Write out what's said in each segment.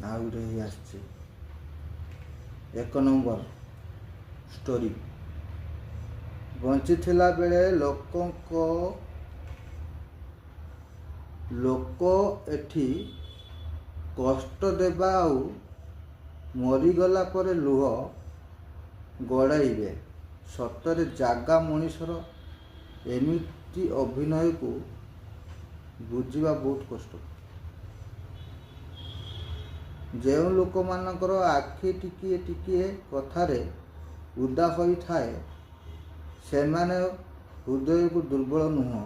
ଆଉ ଗୋଟେ ହେଇ ଆସିଛି 1 ନମ୍ବର ଷ୍ଟୋରି। ବଞ୍ଚିଥିଲା ବେଳେ ଲୋକ ଏଠି କଷ୍ଟ ଦେବା ଆଉ ମରିଗଲା ପରେ ଲୁହ ଗଡ଼ାଇବେ। ସତରେ ଜାଗା ମଣିଷର ଏମିତି ଅଭିନୟକୁ ବୁଝିବା ବହୁତ କଷ୍ଟ। ଯେଉଁ ଲୋକମାନଙ୍କର ଆଖି ଟିକିଏ ଟିକିଏ କଥାରେ ଉଦା ହୋଇଥାଏ ସେମାନେ ହୃଦୟକୁ ଦୁର୍ବଳ ନୁହଁ,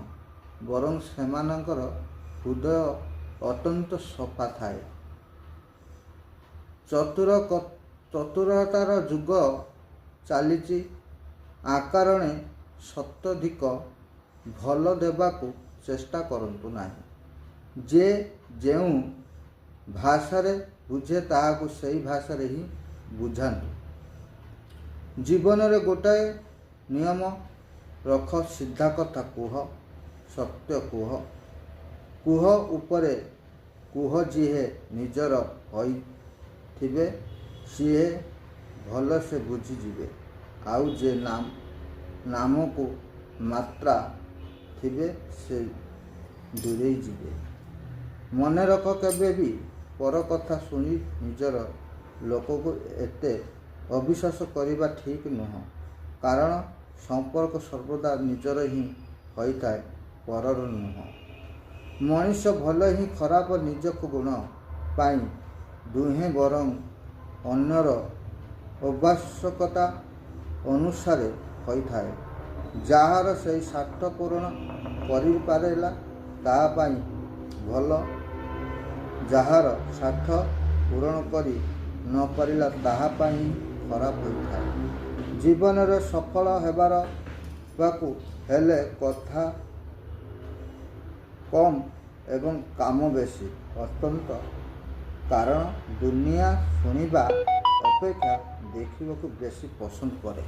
ବରଂ ସେମାନଙ୍କର ହୃଦୟ ଅତ୍ୟନ୍ତ ସଫା ଥାଏ। ଚତୁରତାର ଯୁଗ ଚାଲିଛି। ଆକାରଣେ ସତ୍ୟଧିକ ଭଲ ଦେବାକୁ ଚେଷ୍ଟା କରନ୍ତୁ ନାହିଁ। ଯେ ଯେଉଁ ଭାଷାରେ ବୁଝେ ତାହାକୁ ସେହି ଭାଷାରେ ହିଁ ବୁଝାନ୍ତୁ। ଜୀବନରେ ଗୋଟାଏ ନିୟମ ରଖ, ସିଧା କଥା କୁହ, ସତ୍ୟ କୁହ। କୁହ ଉପରେ କୁହ ଯିଏ ନିଜର ହୋଇଥିବେ ସିଏ ଭଲସେ ବୁଝିଯିବେ, ଆଉ ଯେ ନାମକୁ ମାତ୍ରା ଥିବେ ସେ ଦୂରେଇ ଯିବେ। ମନେ ରଖ, କେବେ ବି ପର କଥା ଶୁଣି ନିଜର ଲୋକକୁ ଏତେ ଅବିଶ୍ୱାସ କରିବା ଠିକ୍ ନୁହଁ। କାରଣ ସମ୍ପର୍କ ସର୍ବଦା ନିଜର ହିଁ ହୋଇଥାଏ, ପରର ନୁହଁ। ମଣିଷ ଭଲ ହିଁ ଖରାପ ନିଜ ଗୁଣ ପାଇଁ ନୁହେଁ, ବରଂ ଅନ୍ୟର ଆବଶ୍ୟକତା ଅନୁସାରେ ହୋଇଥାଏ। ଯାହାର ସେହି ସ୍ୱାର୍ଥ ପୂରଣ କରିପାରିଲା ତାହା ପାଇଁ ଭଲ, ଯାହାର ସ୍ୱାର୍ଥ ପୂରଣ କରି ନ ପାରିଲା ତାହା ପାଇଁ ଖରାପ ହୋଇଥାଏ। ଜୀବନରେ ସଫଳ ହେବାକୁ ହେଲେ କଥା କମ୍ ଏବଂ କାମ ବେଶୀ ଅତ୍ୟନ୍ତ। କାରଣ ଦୁନିଆ ଶୁଣିବା ଅପେକ୍ଷା ଦେଖିବାକୁ ବେଶୀ ପସନ୍ଦ କରେ।